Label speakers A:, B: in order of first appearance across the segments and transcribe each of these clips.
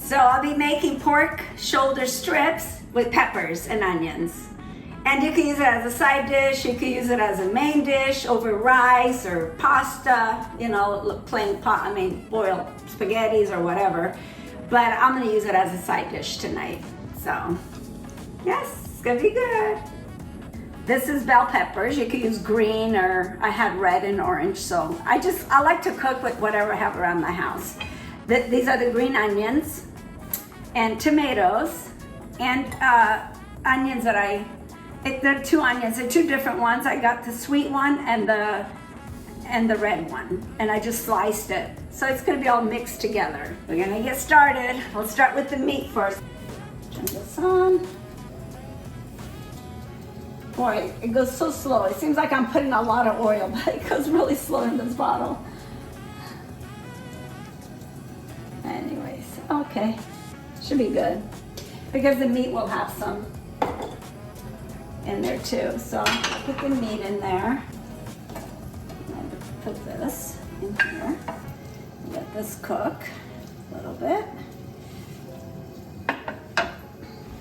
A: So I'll be making pork shoulder strips with peppers and onions. And you can use it as a side dish, you can use it as a main dish over rice or pasta, you know, plain boiled spaghettis or whatever. But I'm gonna use it as a side dish tonight. So, yes, it's gonna be good. This is bell peppers. You can use green, or I had red and orange. So I like to cook with whatever I have around my house. These are the green onions and tomatoes and onions that they're two onions. They're two different ones. I got the sweet one and the red one, and I just sliced it. So it's gonna be all mixed together. We're gonna get started. Let's start with the meat first. Turn this on. Boy, it goes so slow. It seems like I'm putting a lot of oil, but it goes really slow in this bottle. Anyways, okay, should be good because the meat will have some in there too. So I'll put the meat in there. I'm going to put this in here. Let this cook a little bit.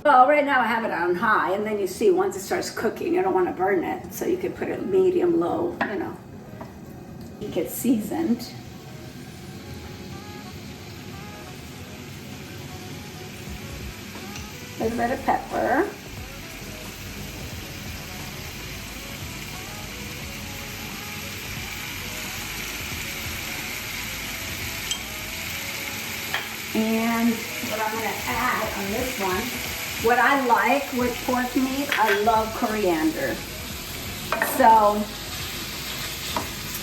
A: Well, right now I have it on high, and then you see once it starts cooking, you don't want to burn it, so you can put it medium low, you know, it gets seasoned. A little bit of pepper. And what I'm going to add on this one, what I like with pork meat, I love coriander. So,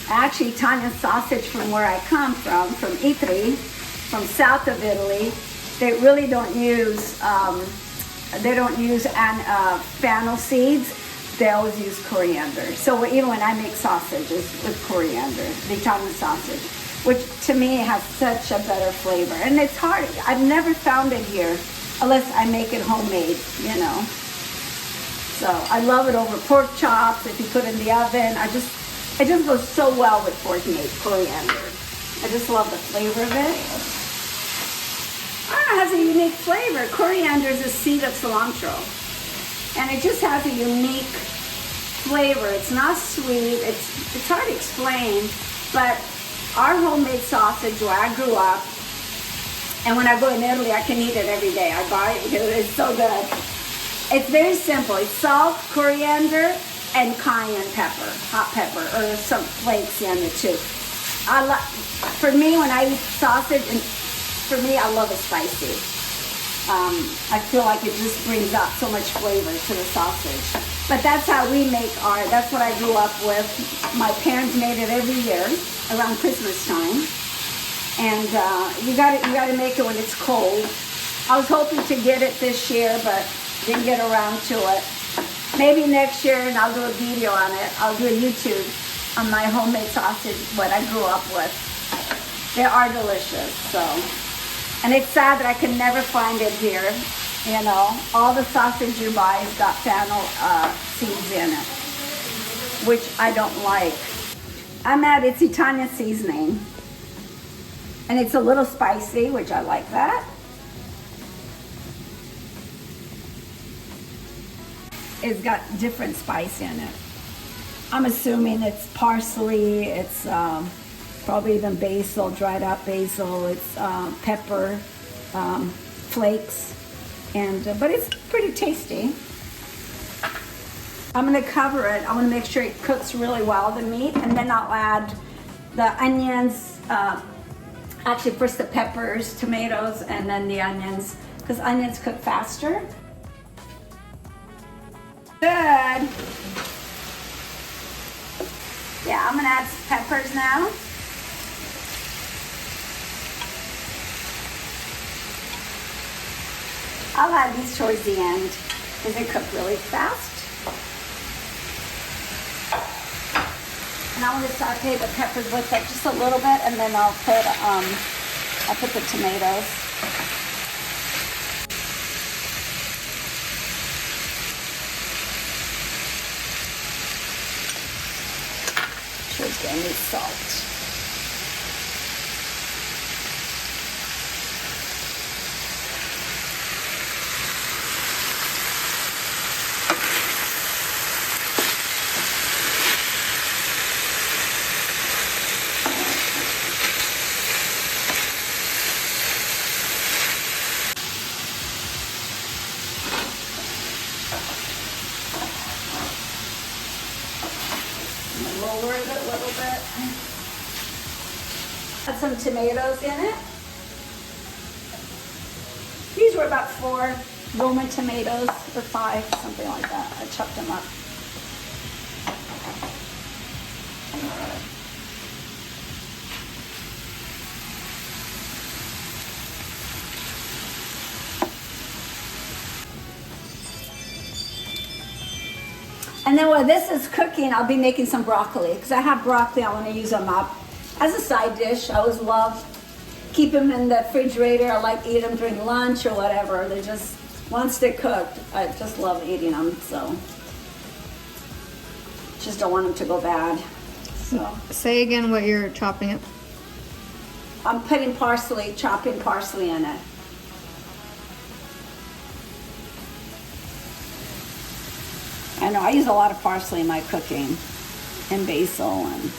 A: actually Italian sausage from where I come from Itri, from south of Italy, they really don't use fennel seeds. They always use coriander. So even when I make sausages with coriander, the Italian sausage, which to me has such a better flavor. And it's hard. I've never found it here unless I make it homemade, you know. So I love it over pork chops. If you put it in the oven, it just goes so well with pork meat, coriander. I just love the flavor of it. It has a unique flavor. Coriander is a seed of cilantro. And it just has a unique flavor. It's not sweet. It's hard to explain, but our homemade sausage where I grew up, and when I go in Italy, I can eat it every day. I buy it because it's so good. It's very simple. It's salt, coriander, and cayenne pepper, hot pepper, or some flakes in it too. For me, when I eat sausage, and for me, I love it spicy. I feel like it just brings out so much flavor to the sausage. But that's how we make that's what I grew up with. My parents made it every year around Christmas time. And you gotta make it when it's cold. I was hoping to get it this year, but didn't get around to it. Maybe next year, and I'll do a video on it. I'll do a YouTube on my homemade sausage, what I grew up with. They are delicious, so. And it's sad that I can never find it here. You know, all the sausage you buy has got fennel seeds in it, which I don't like. It's Italian seasoning. And it's a little spicy, which I like that. It's got different spice in it. I'm assuming it's parsley, it's probably even basil, dried up basil, it's pepper, flakes, but it's pretty tasty. I'm gonna cover it. I wanna make sure it cooks really well, the meat, and then I'll add the onions, actually first the peppers, tomatoes, and then the onions, because onions cook faster. Good. Yeah, I'm gonna add some peppers now. I'll add these towards the end because they cook really fast. And I want to saute the peppers with it just a little bit, and then I'll put the tomatoes. Sure, I need salt. it a little bit. Add some tomatoes in it. These were about 4 Roman tomatoes, or 5, something like that. I chopped them up. And then while this is cooking, I'll be making some broccoli, because I have broccoli. I want to use them up as a side dish. I always love keep them in the refrigerator. I like eat them during lunch or whatever. They're just, once they're cooked, I just love eating them. So just don't want them to go bad. So
B: say again what you're chopping up.
A: I'm putting parsley, chopping parsley in it. I know I use a lot of parsley in my cooking, and basil. And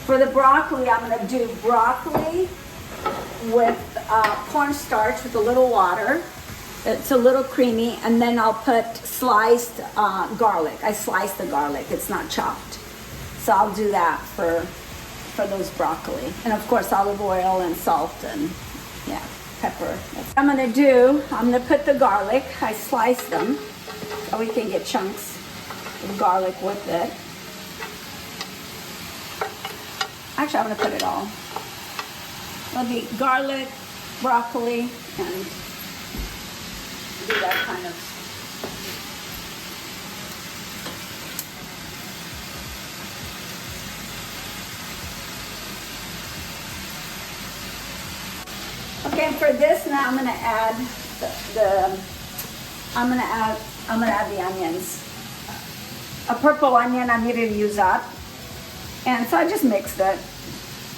A: for the broccoli, I'm going to do broccoli with cornstarch with a little water. It's a little creamy, and then I'll put sliced garlic. I slice the garlic; it's not chopped. So I'll do that for those broccoli, and of course olive oil and salt and pepper. That's what I'm gonna do. I'm gonna put the garlic. I slice them so we can get chunks of garlic with it. Actually, I'm gonna put it all. It'll be garlic, broccoli, and do that kind of. Okay, for this now I'm gonna add I'm gonna add the onions. A purple onion I'm going to use up, and so I just mixed it.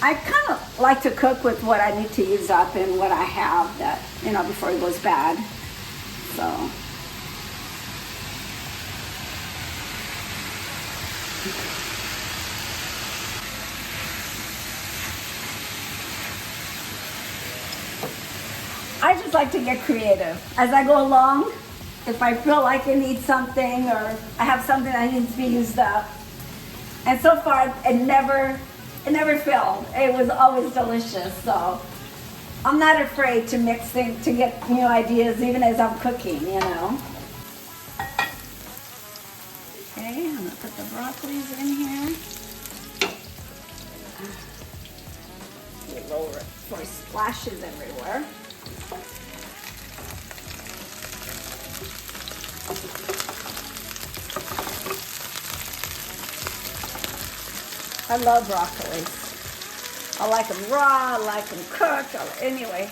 A: I kind of like to cook with what I need to use up and what I have that before it goes bad. So. I just like to get creative. As I go along, if I feel like I need something or I have something that needs to be used up. And so far, it never failed. It was always delicious. So I'm not afraid to mix things, to get new ideas, even as I'm cooking, Okay, I'm gonna put the broccolis in here. Lower it before it splashes everywhere. I love broccoli. I like them raw, I like them cooked, anyway.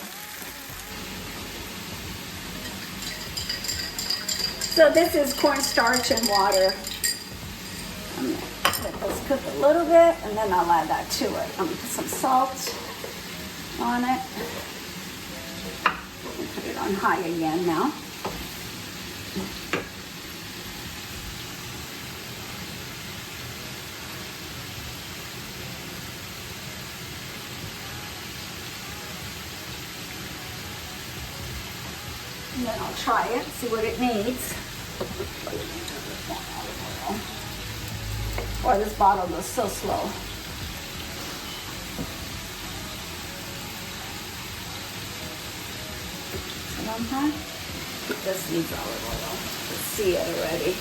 A: So this is cornstarch and water. I'm gonna let this cook a little bit, and then I'll add that to it. I'm gonna put some salt on it. Put it on high again now. And then I'll try it, see what it needs. Boy, this bottle goes so slow. This needs olive oil. Let's see it already.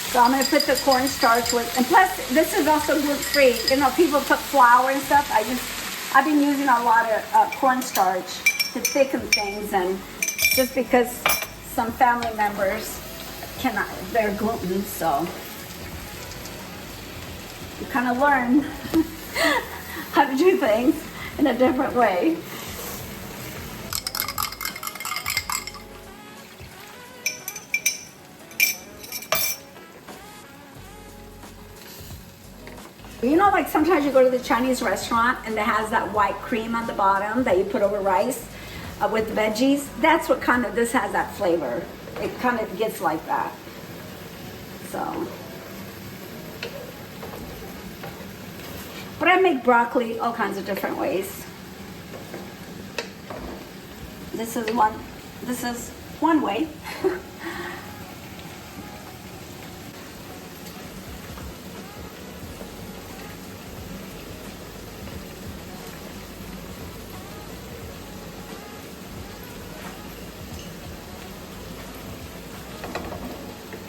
A: So I'm going to put the cornstarch with, and plus this is also gluten-free. People put flour and stuff. I've been using a lot of cornstarch to thicken things, and just because some family members they're gluten, so you kind of learn how to do things in a different way. You know, like sometimes you go to the Chinese restaurant and it has that white cream on the bottom that you put over rice with veggies. That's what kind of, this has that flavor. It kind of gets like that. So. But I make broccoli all kinds of different ways. This is one way.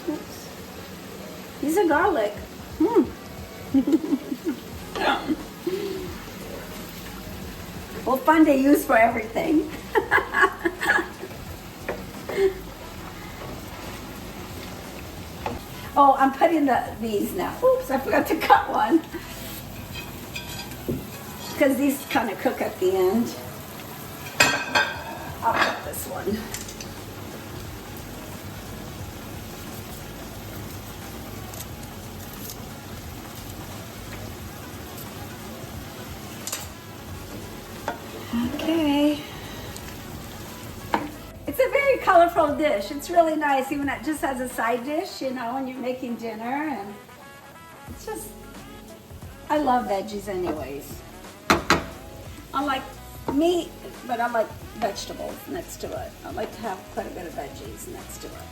A: Oops. These are garlic. Well, fun to use for everything. Oh, I'm putting these now. Oops, I forgot to cut one. Because these kind of cook at the end. I'll cut this one. Okay. It's a very colorful dish. It's really nice, even it just as a side dish, you know, when you're making dinner. And it's just, I love veggies anyways. I like meat, but I like vegetables next to it. I like to have quite a bit of veggies next to it.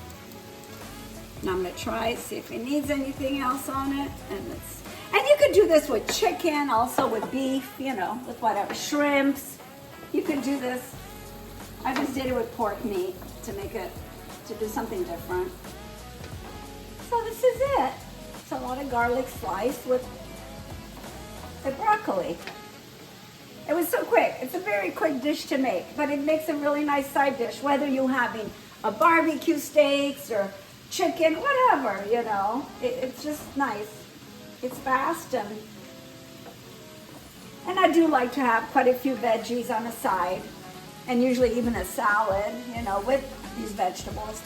A: Now I'm gonna try it, see if it needs anything else on it. And you could do this with chicken, also with beef, you know, with whatever, shrimps. You could do this. I just did it with pork meat to make it, to do something different. So this is it. It's a lot of garlic sliced with the broccoli. It was so quick. It's a very quick dish to make, but it makes a really nice side dish, whether you're having a barbecue steaks or chicken, whatever, you know. It's just nice. It's fast, and I do like to have quite a few veggies on the side, and usually even a salad, you know, with these vegetables.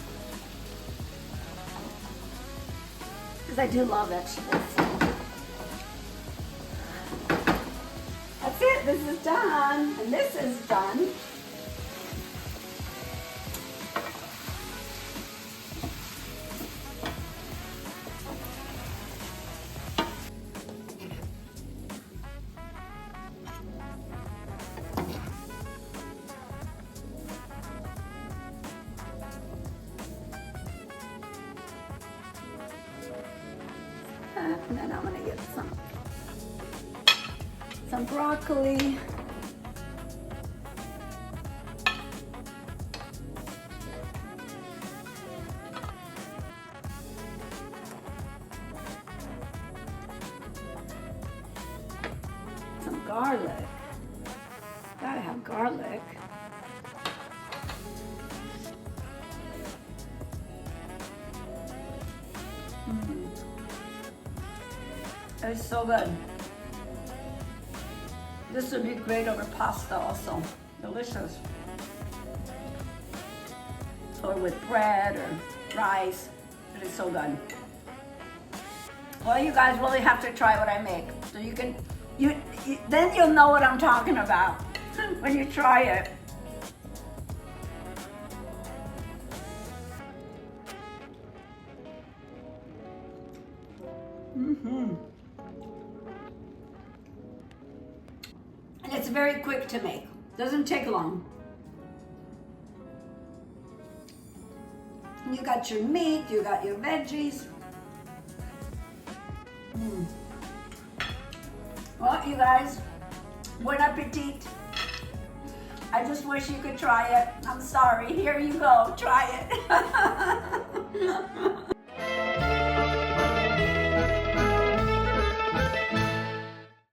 A: Because I do love vegetables. That's it, this is done, and this is done. And then I'm gonna get some broccoli. Some garlic. Gotta have garlic. It's so good. This would be great over pasta also. Delicious. Or with bread or rice. It is so good. Well, you guys really have to try what I make. So you can, then you'll know what I'm talking about when you try it. And it's very quick to make. Doesn't take long. You got your meat, you got your veggies. Well, you guys, bon appetit. I just wish you could try it. I'm sorry. Here you go. Try it.